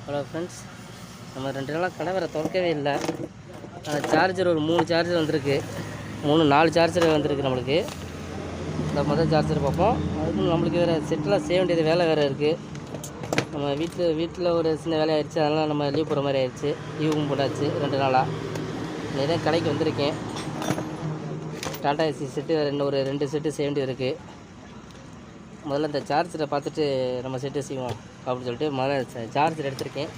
Hello friends, நம்ம 2 நாளாக கடை வேறு திறக்கவே இல்லை. சார்ஜர் ஒரு 3 சார்ஜர் வந்திருக்கு, 4 சார்ஜர் வந்திருக்கு நம்மளுக்கு. இந்த மொதல் சார்ஜர் பார்ப்போம். அதுக்கு நம்மளுக்கு வேறு செட்டெலாம் செய்ய வேண்டியது வேலை வேறு இருக்குது. நம்ம வீட்டில் ஒரு சின்ன வேலை ஆயிடுச்சு, அதனால் நம்ம லீவ் போகிற மாதிரி ஆயிடுச்சு. லீவும் போட்டாச்சு 2 நாளாக. நிறைய கடைக்கு வந்திருக்கேன். டாடா ஏசி செட்டு ஒரு 2 செட்டு செய்ய வேண்டியது இருக்குது. முதல்ல இந்த சார்ஜரை பார்த்துட்டு நம்ம செட்டு செய்வோம் அப்படின்னு சொல்லிட்டு முதல்ல சார்ஜர் எடுத்திருக்கேன்.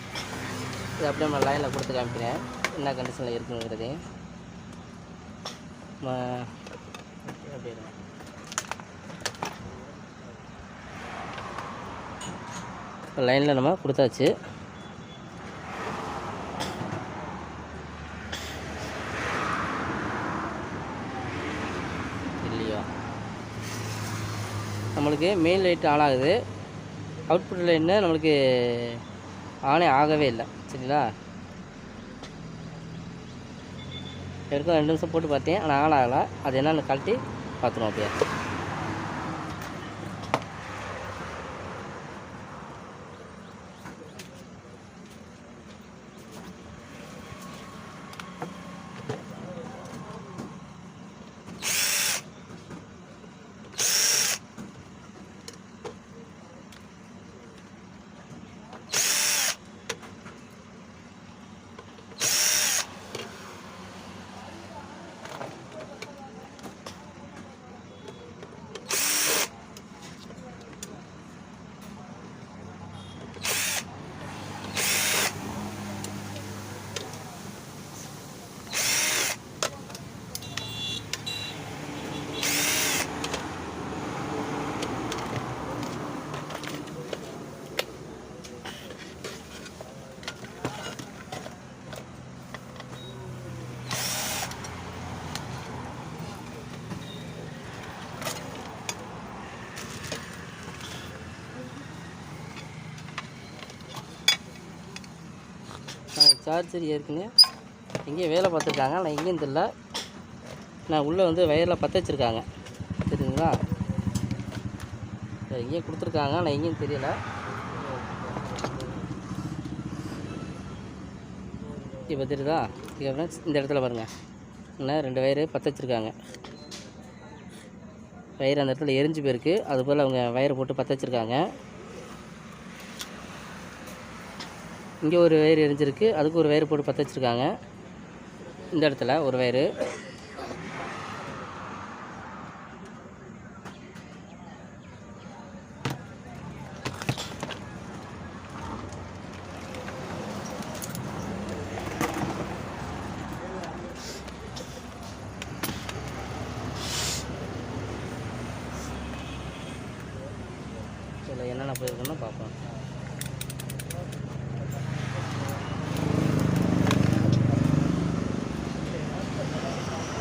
இது அப்படியே நம்ம லைனில் கொடுத்து காமிக்கிறேன் என்ன கண்டிஷனில் இருக்குங்கிறது. அப்படியே இப்போ லைனில் நம்ம கொடுத்தாச்சு. இல்லையா, நம்மளுக்கு மெயின் லைட் ஆன் ஆகுது, அவுட்புட் லைன்னு நம்மளுக்கு ஆனே ஆகவே இல்லை. சரிங்களா, எடுக்க 2 நிமிஷம் போட்டு பார்த்தேன், ஆனால் ஆன் ஆகலை. அது என்னென்னு கழட்டி பார்த்துருவோம். அப்படியே சார்ஜர் ஏற்கனவே எங்கேயும் வேலை பார்த்துருக்காங்க, ஆனால் எங்கேயும் தெரியல. நான் உள்ளே வந்து வயரில் பற்ற வச்சுருக்காங்க. தெரியுதுங்களா, எங்கேயும் கொடுத்துருக்காங்க, ஆனால் எங்கேயும் தெரியல. இப்போ தெரியுதா? ஓகே ஃப்ரெண்ட்ஸ், இந்த இடத்துல பாருங்கள், இன்னும் 2 வயரு பற்ற வச்சுருக்காங்க. வயர் அந்த இடத்துல எரிஞ்சு போயிருக்கு, அதுபோல் அவங்க வயரை போட்டு பற்ற வச்சுருக்காங்க. இங்கே ஒரு வயர் எரிஞ்சிருக்கு, அதுக்கு ஒரு வயர் போட்டு பற்ற வச்சுருக்காங்க. இந்த இடத்துல ஒரு வயரு. இதில் என்னென்ன போயிருக்குன்னு பார்ப்போம்.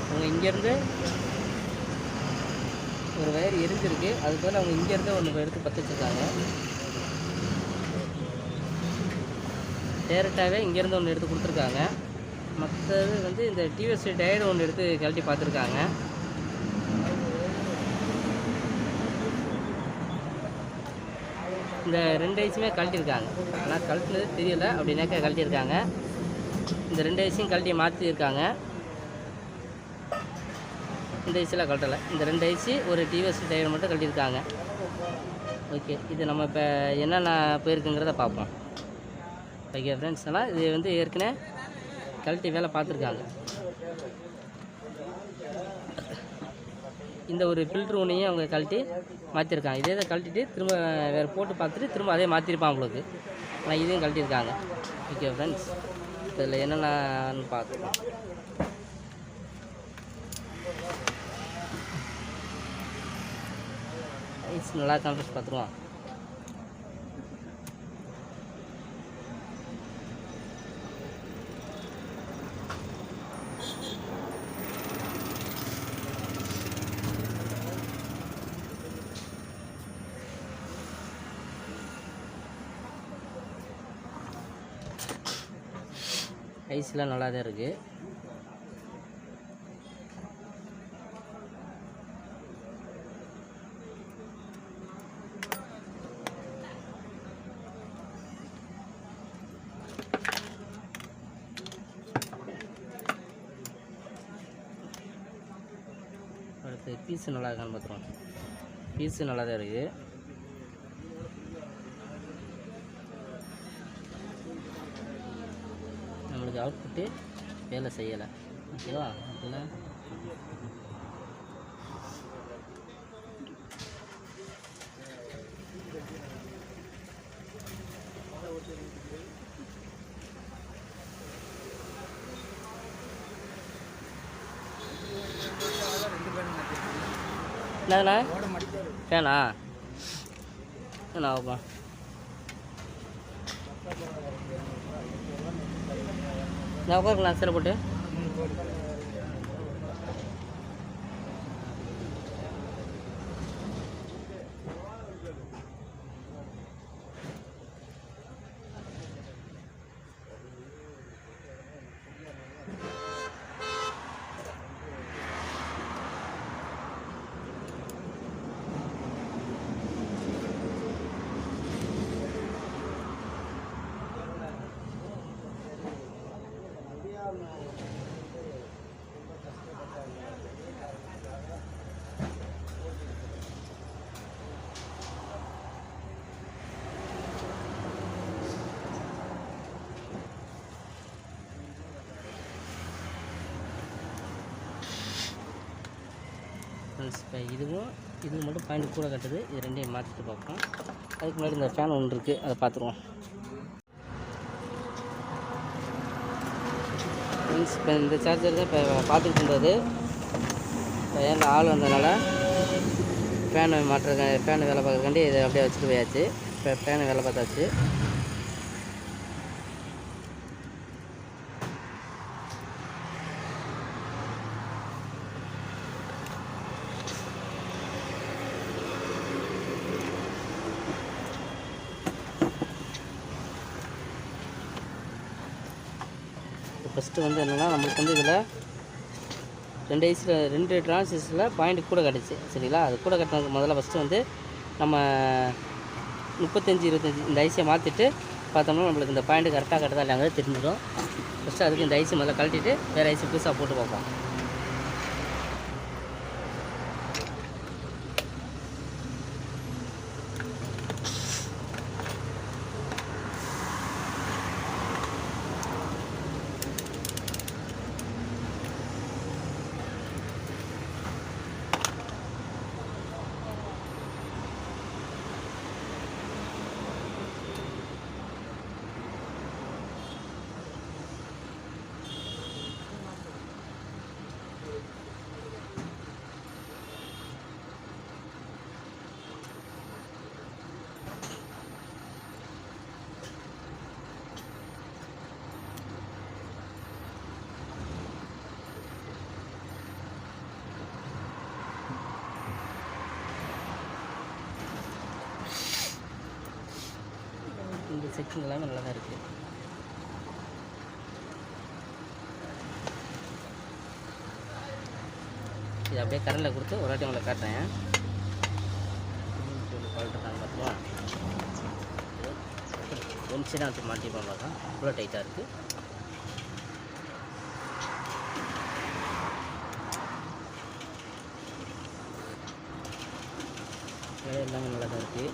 அவங்க இங்கேருந்து ஒரு வயர் எரிஞ்சிருக்கு, அதுபோல் அவங்க இங்கேருந்து ஒன்று எடுத்து பற்ற வச்சுருக்காங்க. டேரெக்டாகவே இங்கேருந்து ஒன்று எடுத்து கொடுத்துருக்காங்க. மற்றது வந்து இந்த டிவிஎஸ் டயர் ஒன்று எடுத்து கழட்டி பார்த்துருக்காங்க. இந்த 2 ஐஸுமே கழட்டியிருக்காங்க, ஆனால் கழட்டினது தெரியலை. அப்படின்னாக்கா கழட்டியிருக்காங்க. இந்த 2 ஐஸையும் கழட்டி மாற்றிருக்காங்க. இந்த ஐஸில் கழட்டலை. இந்த 2 ஐஸு ஒரு டிவிஎஸ் டயர் மட்டும் கழட்டியிருக்காங்க. ஓகே, இது நம்ம இப்போ என்னென்ன போயிருக்குங்கிறத பார்ப்போம். ஓகே ஃப்ரெண்ட்ஸ், ஆனால் இது வந்து ஏற்கனவே கழட்டி வேலை பார்த்துருக்காங்க. இந்த ஒரு ஃபில்ட்ரு ஒன்றையும் அவங்க கழட்டி மாற்றிருக்காங்க. இதே கழட்டிட்டு திரும்ப வேறு போட்டு பார்த்துட்டு திரும்ப அதே மாற்றிருப்பான் உங்களுக்கு, ஆனால் இதையும் கழட்டியிருக்காங்க. ஓகே ஃப்ரெண்ட்ஸ், இதில் என்னென்னு பார்த்துக்கலாம். ஐஸ் நல்லா கான்ஃபரன்ஸ் பார்த்துருவோம். ஐஸ்லாம் நல்லா தான் இருக்குது. பீஸு நல்லா இருக்கான்னு பார்த்துருவோம். பீஸு நல்லா தான் இருக்குது. நம்மளுக்கு அவுட்புட்டு வேலை செய்யலை. ஓகேவா? ஓகேங்களா? என்னண்ணா ஃபேனா என்ன ஆகுப்பா? நான் உட்காருக்கலாம் சில போட்டு. இப்போ இதுவும் மட்டும் பாயிண்ட் கூட கட்டுது. இது ரெண்டையும் மாற்றிட்டு பார்ப்போம். அதுக்கு முன்னாடி இந்த ஃபேன் ஒன்று இருக்குது, அதை பார்த்துருவோம். மீன்ஸ் இப்போ இந்த சார்ஜர் தான் இப்போ பார்த்துக்கிட்டு இருந்தது. இப்போ ஏன்னா ஆள் வந்ததுனால ஃபேனு ஃபேனு வேலை பார்க்குறக்காண்டி இதை அப்படியே வச்சுட்டு போயாச்சு. இப்போ ஃபேனு வேலை பார்த்தாச்சு. ஃபஸ்ட்டு வந்து என்னென்னா நம்மளுக்கு வந்து இதில் 2 டிரான்சிஸ்டரில் பாயிண்ட் கூட கட்டுச்சு. சரிங்களா? அது கூட கட்டினதுக்கு முதல்ல ஃபஸ்ட்டு வந்து நம்ம 35-25 இந்த ஐசியை மாற்றிட்டு பார்த்தோம்னா நம்மளுக்கு இந்த பாயிண்ட் கரெக்டாக கட்டுதா இல்லையாங்கிறது தெரிஞ்சிடும். ஃபஸ்ட்டு அதுக்கு இந்த ஐசி முதல்ல கழட்டிட்டு வேறு ஐசி புதுசாக போட்டு பார்ப்போம். இந்த செட்டிங் எல்லாமே நல்லா தான் இருக்குது. இது அப்படியே கரண்டில் கொடுத்து ஒரு வாட்டி உங்களை காட்டுறேன். கழட்டுறாங்க பார்த்துமா? ஒன் சைடாக வச்சு மாட்டிப்போம். பார்த்தா இவ்வளோ டைட்டாக இருக்குது. எல்லாமே நல்லா தான் இருக்குது.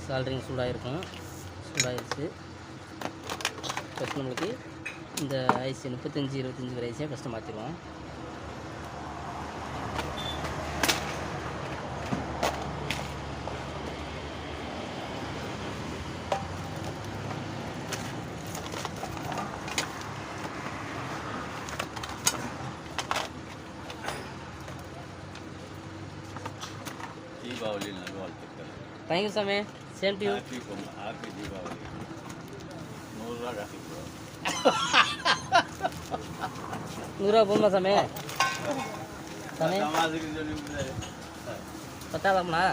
சால்ட்ரிங் சூடாகிருக்கும். சூடாகிடுச்சு. ஃபஸ்ட் நம்மளுக்கு இந்த ஐசி 35 25 ஐசியாக ஃபஸ்ட்டு மாற்றிடுவோம். தீபாவளி நல்வாழ்த்துக்கள். தேங்க்யூ சாமி. Same to you. Happy Deepavali. 100 ரூபா காசு ப்ரோ. 100 ரூபா போதுமா சாமி? சாமி சமாதுக்கு சொல்லி பத்தாதாம்ண்ணா?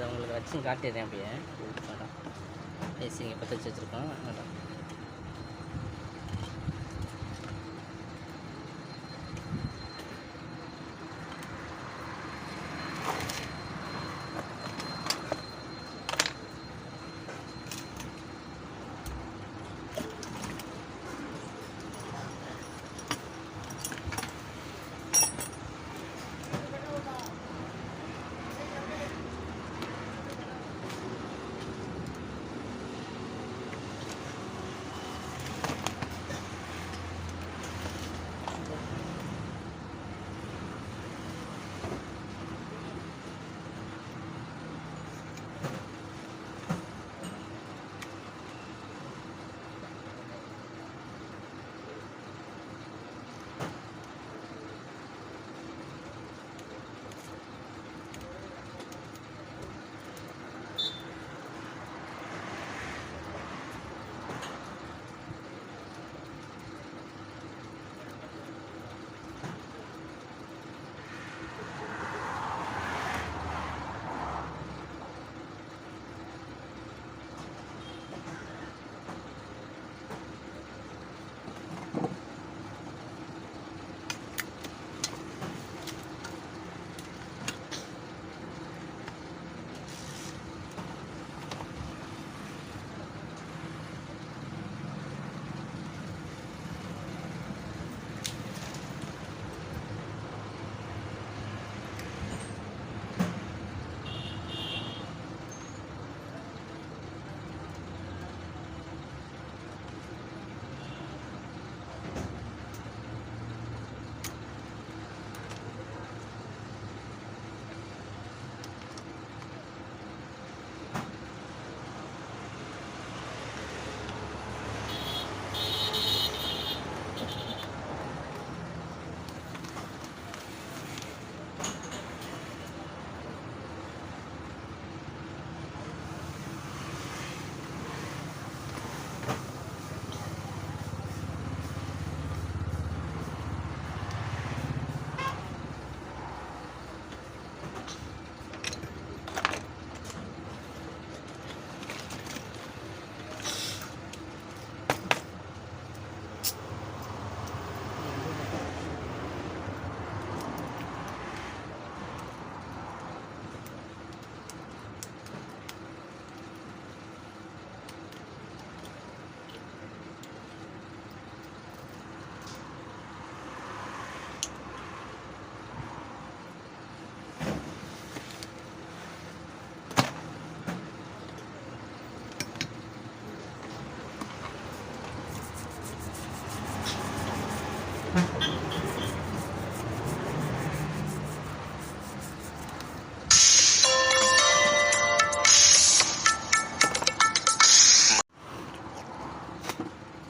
அவங்களுக்கு வச்சு காட்டிடுறேன். அப்படியே வேண்டாம். ஏசி இங்கே பற்ற வச்சுருக்கோம். வேண்டாம்.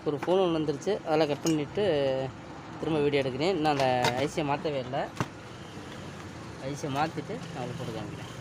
எனக்கு ஒரு ஃபோன் ஒன்று வந்துருச்சு, அதெல்லாம் கட் பண்ணிவிட்டு திரும்ப வீடியோ எடுக்கிறேன். இன்னும் அந்த ஐசியை மாற்றவே இல்லை. ஐசியை மாற்றிட்டு நான் உங்களுக்கு போட்டு காமிக்கிறேன்.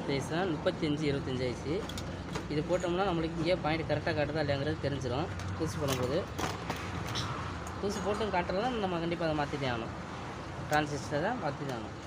சைஸ்னா 35-25 ஐசி. இது போட்டோம்னா நம்மளுக்கு இங்கே பாயிண்ட் கரெக்டாக காட்டுதா இல்லையாங்கிறது தெரிஞ்சிடும். தூசு போடும்போது தூசு போட்டும் காட்டுறதா நம்ம கண்டிப்பாக அதை மாற்றிட்டே ஆகணும். டிரான்சிஸ்டரை தான் மாற்றி தான் ஆகணும்.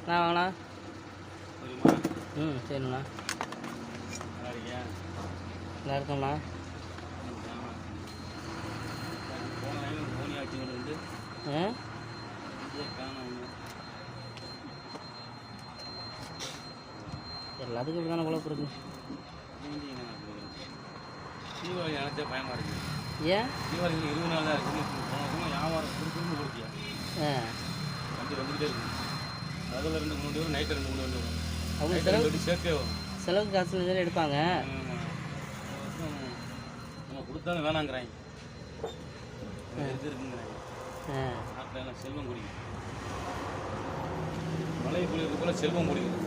நான் வாங்கண்ணா. சரிண்ணா. நல்லா இருக்கோம்ண்ணா. எல்லாத்துக்கும் இப்படி தானே குழப்பம் இருக்கு. தீபாவளி நினைச்சா பயமாக இருக்குது. ஏன் தீபாவளி 20 நாள் தான் இருக்குது. வியாபாரம் திரும்ப கொடுத்தியா வண்டி வந்துக்கிட்டே இருக்குது. அதில் 2-3 வரும், நைட்டு 2-3 வண்டி வரும். அவங்க செலவு சேர்த்தே வரும். செலவுக்கு காசு நிறைய எடுப்பாங்க. நம்ம கொடுத்தாலும் வேணாங்கிறாங்க. இருக்குங்கிறாங்க. நாட்டில் எல்லாம் செல்வம் குடிக்கும். மழை பொழியிறது போல செல்வம் குடிக்குது.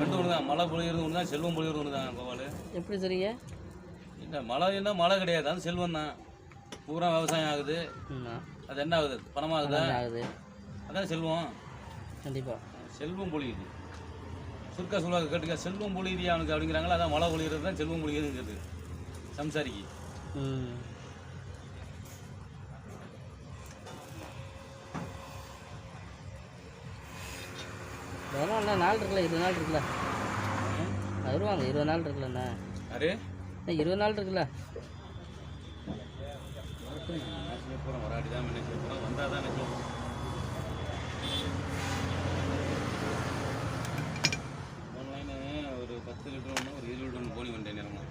ரெண்டு ஒன்று தான். மழை பொழியிறது ஒன்று தான், செல்வம் பொழியிறது ஒன்று தான். கோவால் எப்படி சொல்றீங்க? இல்லை, மழைன்னா மழை கிடையாது, அது செல்வம் தான். பூரா விவசாயம் ஆகுது. அது என்ன ஆகுது? பணமாகுதா? ஆகுது. அதான் செல்வம். கண்டிப்பாக செல்வம் பொழியுது. சுருக்கா சொல்லுவாங்க கேட்டுக்க, செல்வம் பொழியுது அவனுக்கு அப்படிங்கிறாங்களா. அதான் மழை பொழியிறது தான் செல்வம் பொழியுதுங்கிறது சம்சாரிக்கு. வேணாம் நாள் இருக்குல்ல, 20 நாள் இருக்குல்ல. வருவாங்க 20 நாள் இருக்குல்லண்ணா. அரே 20 நாள் இருக்குல்ல. போகிறோம் வராடி தான் நினைச்சு போகிறோம். வந்தால் தான் நினைச்சோம். ஆன்லைனு ஒரு 10 லிட்டர் ஒன்று, ஒரு 20 லிட்டர் ஒன்று போனி வந்தேன் நேரமாக.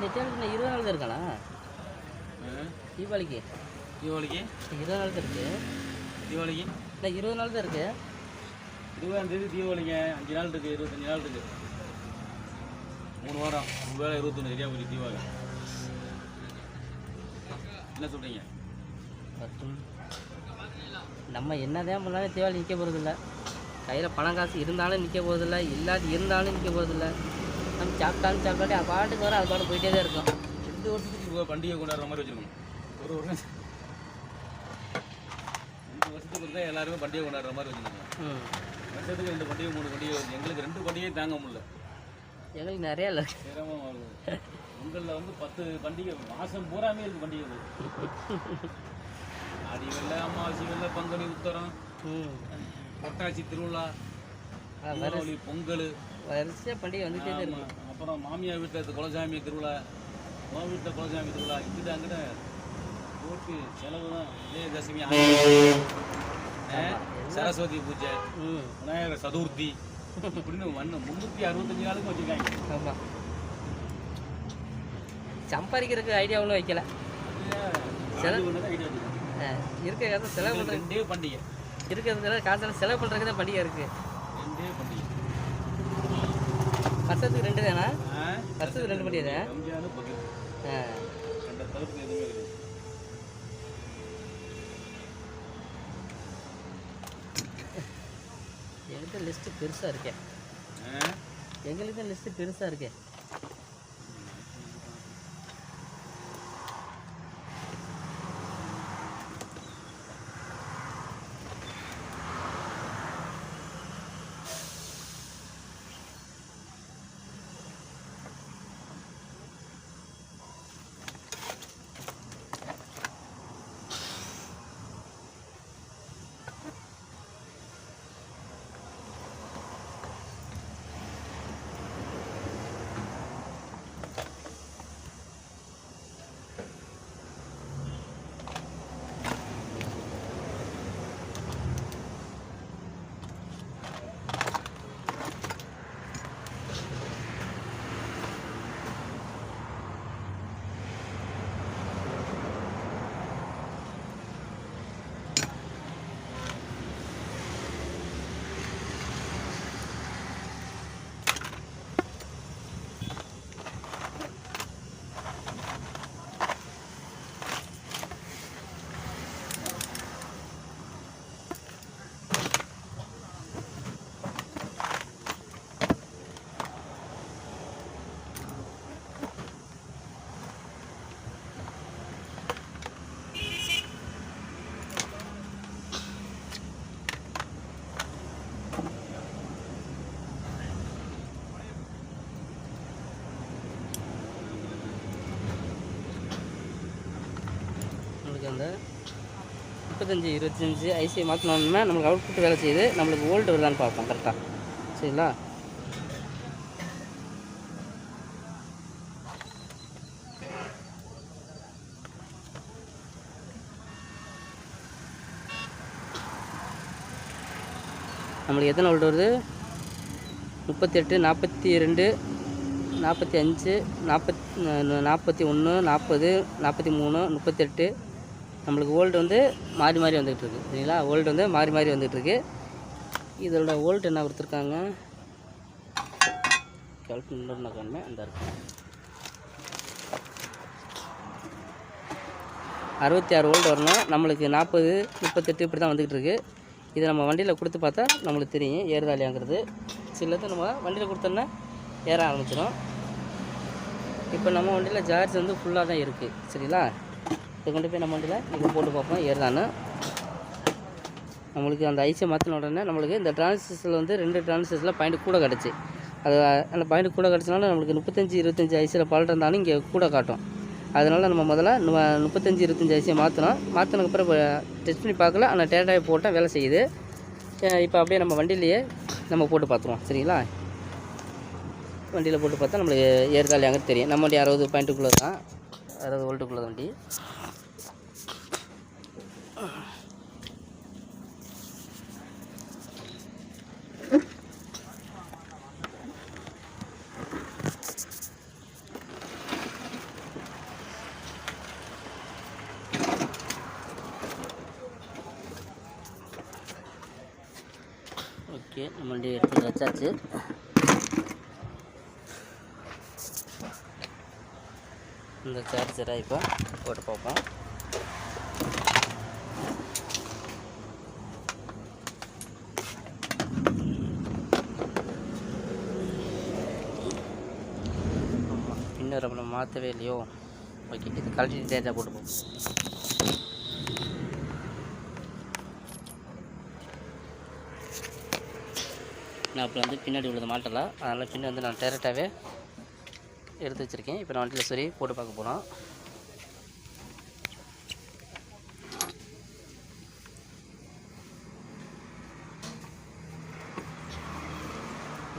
இந்த தேவைக்கு இன்னும் 20 நாள் தான் இருக்கானா? தீபாவளிக்கு 20 நாள் தான் இருக்குது. தீபாவளிக்கு இல்லை 20 நாள் தான் இருக்குது. 20ஆம் தேதி தீபாவளிங்க. 5 நாள் இருக்குது, 25 நாள் இருக்குது, 3 வாரம். 3 வேலை 21 சரியா போய் தீபாவளி. என்ன சொல்கிறீங்க? நம்ம என்னதான் பண்ணாலும் தீபாவளி நிற்க போகிறதில்ல. கையில் பணம் காசு இருந்தாலும் நிற்க போகிறதில்ல, இல்லாது இருந்தாலும் நிற்க போகிறதில்ல. நம்ம சாப்பிட்டாலும் அது பாட்டுக்கு வர அது பாட்டு போயிட்டே தான் இருக்கும். 2 வருஷத்துக்கு பண்டிகை கொண்டாடுற மாதிரி வச்சுருக்கணும். ஒரு வருஷம் 2 வருஷத்துக்கு இருந்தால் எல்லாருமே பண்டிகை கொண்டாடுற மாதிரி வச்சுருக்கோம். வருஷத்துக்கு 2 பண்டிகை 3 பண்டிகை வருது. எங்களுக்கு 2 பண்டிகையும் தாங்க முடியல. எங்களுக்கு நிறையா இல்லை. சிரமம் ஆகுது. உங்களில் வந்து 10 பண்டிகை மாதம் பூராமே இருக்குது பண்டிகை. ஆடி வெள்ளை, அமாவாசை வெள்ளை, பங்குனி உத்தரம், பொட்டாசி திருவிழா, தீபாவளி, பொங்கல், வரிசையாக பண்டிகை வந்துட்டே தான் இருக்கும். அப்புறம் மாமியார் வீட்டில் குலசாமி திருவிழா, உன் வீட்டில் குலசாமி திருவிழா, இங்கிட்ட அங்கிட்ட போட்டு செலவு தான். விஜயதசமி, சரஸ்வதி பூஜை, விநாயகர் சதுர்த்தி இப்படின்னு 365 நாளுக்கும் வச்சுருக்காங்க. ஆமாம், சம்பாதிக்கிறதுக்கு ஐடியா ஒன்றும் வைக்கல. இருக்க காசை செலவு பண்ணுறது 2 பண்டிகை இருக்கிறதுல காசெல்லாம் செலவு பண்ணுறதுக்கு தான் பண்டிகை இருக்குது. 2 பண்டிகை வருஷத்துக்கு 2 தானே? வருஷத்துக்கு 2 பண்டிகை தான். ரம்ஜானு பக்ரீத். அந்த தவிர்த்து எதுவுமே கிடையாது. எங்களுக்கு லிஸ்ட்டு பெருசாக இருக்கேன். எங்களுக்கு லிஸ்ட்டு பெருசாக இருக்கேன். அந்த 35 25 ஐசிஐ மாற்றினோன்னா நம்மளுக்கு அவுட்புட் வேலை செய்யுது. நம்மளுக்கு வோல்ட் வருதான்னு பார்ப்போம் கரெக்டாக. சரிங்களா? நம்மளுக்கு எத்தனை வோல்ட் வருது? 38, 42, 45, 41, 40, 43, 38. நம்மளுக்கு வோல்ட் வந்து மாறி மாறி வந்துகிட்டு இருக்குது. சரிங்களா? வோல்ட் வந்து மாறி மாறி வந்துகிட்ருக்கு. இதோட வோல்ட் என்ன கொடுத்துருக்காங்க? கால்குலேட்டர் காணுமே அந்த இருக்கு 66 வோல்ட் வரணும். நம்மளுக்கு 40, 38 இப்படி தான் வந்துகிட்டு இருக்குது. இதை நம்ம வண்டியில் கொடுத்து பார்த்தா நம்மளுக்கு தெரியும் ஏறுதா இல்லையாங்கிறது. சிலது நம்ம வண்டியில் கொடுத்தோன்னா ஏற ஆரம்பிச்சிடும். இப்போ நம்ம வண்டியில் சார்ஜ் வந்து ஃபுல்லாக தான் இருக்குது. சரிங்களா? இதை கொண்டு போய் நம்ம வண்டியில் இப்போ போட்டு பார்ப்போம் ஏறுதான்னு. நம்மளுக்கு அந்த ஐசியை மாற்றின உடனே நம்மளுக்கு இந்த டிரான்சிஸ்டரில் வந்து 2 டிரான்சிஸ்டரில் பாயிண்ட் கூட கிடச்சி. அது அந்த பாயிண்ட் கூட கிடச்சனால நம்மளுக்கு 35, 25 ஐசியில் பால்ட் இருந்தாலும் இங்கே கூட காட்டும். அதனால் நம்ம முதல்ல 35, 25 ஐசியை மாற்றினதுக்கப்புறம் இப்போ டெஸ்ட் பண்ணி பார்க்கல. ஆனால் டேட்டாவை போட்டால் வேலை செய்யுது. இப்போ அப்படியே நம்ம வண்டியிலேயே நம்ம போட்டு பார்த்துருவோம். சரிங்களா? வண்டியில் போட்டு பார்த்தா நம்மளுக்கு ஏறுதா இல்லையாங்கிறது தெரியும். நம்ம வண்டி 60 பாயிண்ட்டுக்குள்ளே தான், 60 வோல்ட்டுக்குள்ளே வண்டி. ஓகே, நம்ம வண்டி எடுத்து வச்சாச்சு. இந்த சார்ஜரை இப்போ போட்டு பார்ப்போம். இன்னும் நம்ம மாற்றவே இல்லையோ? ஓகே, இது கழட்டி டேட்டா போட்டு போகும். நான் அப்புறம் வந்து பின்னாடி உள்ளது மாட்டலாம், அதனால் பின்னாடி வந்து நான் டேரெக்டாகவே எடுத்து வச்சுருக்கேன். இப்போ நான் வண்டியில் சரி போட்டு பார்க்க போகிறோம்.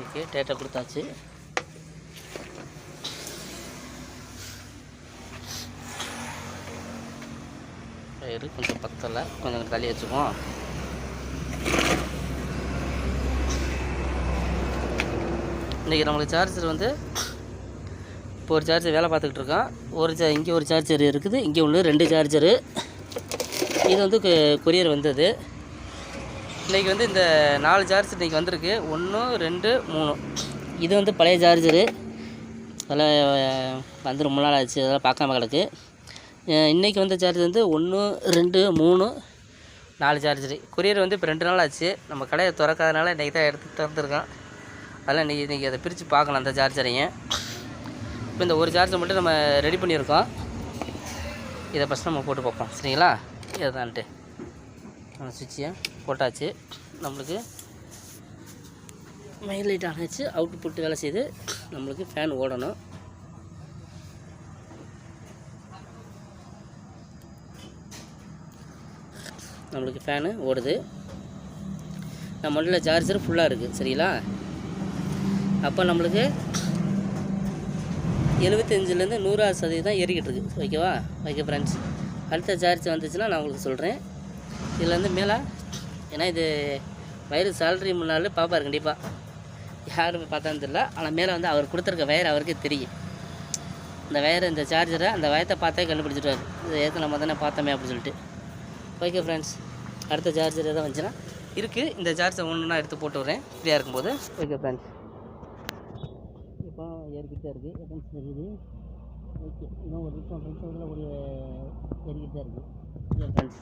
ஓகே, டேட்டா கொடுத்தாச்சு. டயரு கொஞ்சம் பத்தலை, கொஞ்சம் தள்ளி வச்சுக்குவோம். இன்றைக்கி நம்மளுக்கு சார்ஜர் வந்து இப்போ ஒரு சார்ஜர் வேலை பார்த்துக்கிட்டு இருக்கோம். இங்கே ஒரு சார்ஜர் இருக்குது, இங்கே ஒன்று 2 சார்ஜரு. இது வந்து கொரியர் வந்தது. இன்றைக்கி வந்து இந்த 4 சார்ஜர் இன்றைக்கி வந்திருக்கு. 1 2 3. இது வந்து பழைய சார்ஜரு, அதெல்லாம் வந்து ரொம்ப நாள் ஆச்சு, அதெல்லாம் பார்க்காம கிடக்கு. இன்றைக்கி வந்த சார்ஜர் வந்து 1 2 3 4 சார்ஜரு. கொரியர் வந்து இப்போ 2 நாள் ஆச்சு. நம்ம கடையை திறக்காதனால இன்றைக்கி தான் எடுத்து திறந்துருக்கோம். அதெல்லாம் இன்றைக்கி அதை பிரித்து பார்க்கலாம் அந்த சார்ஜரையும். இப்போ இந்த ஒரு சார்ஜர் மட்டும் நம்ம ரெடி பண்ணியிருக்கோம். இதை ஃபஸ்ட் நம்ம போட்டு பார்ப்போம், சரிங்களா? இதுதான்ட்டு நம்ம சுவிட்சை போட்டாச்சு. நம்மளுக்கு மெயின் லைட் ஆனாச்சு, அவுட்புட் வேலை செய்து நம்மளுக்கு ஃபேன் ஓடணும். நம்மளுக்கு ஃபேனு ஓடுது. நம்ம வண்டியில் சார்ஜர் ஃபுல்லாக இருக்குது, சரிங்களா? அப்போ நம்மளுக்கு 75லேருந்து 100% ஏறிக்கிட்டு இருக்குது. ஓகேவா? ஓகே ஃப்ரெண்ட்ஸ், அடுத்த சார்ஜ் வந்துச்சுன்னா நான் உங்களுக்கு சொல்கிறேன். இதில் வந்து மேலே, ஏன்னா இது வயரு சேலரி முன்னாள் பார்ப்பார் கண்டிப்பாக, யாரும் பார்த்தான்னு தெரியல. ஆனால் மேலே வந்து அவர் கொடுத்துருக்க வயர் அவருக்கே தெரியும். இந்த வயரை, இந்த சார்ஜரை அந்த வயத்தை பார்த்தே கண்டுபிடிச்சிடுவார், இது ஏற்க நம்ம தானே பார்த்தோமே அப்படின்னு சொல்லிட்டு. ஓகே ஃப்ரெண்ட்ஸ், அடுத்த சார்ஜர் எதாவது வந்துச்சுன்னா இருக்குது. இந்த சார்ஜரை ஒன்றுனா எடுத்து போட்டு வரேன் ஃப்ரீயாக இருக்கும்போது. ஓகே ஃப்ரெண்ட்ஸ், இப்போ ஏறிக்கிட்டு தான் இருக்குது. எஃபென்ஸ் இருக்குது. ஓகே, இன்னும் ஒரு நிமிஷம் இதில் ஒரு ஏறிக்கிட்டு தான் இருக்குது. Okay friends.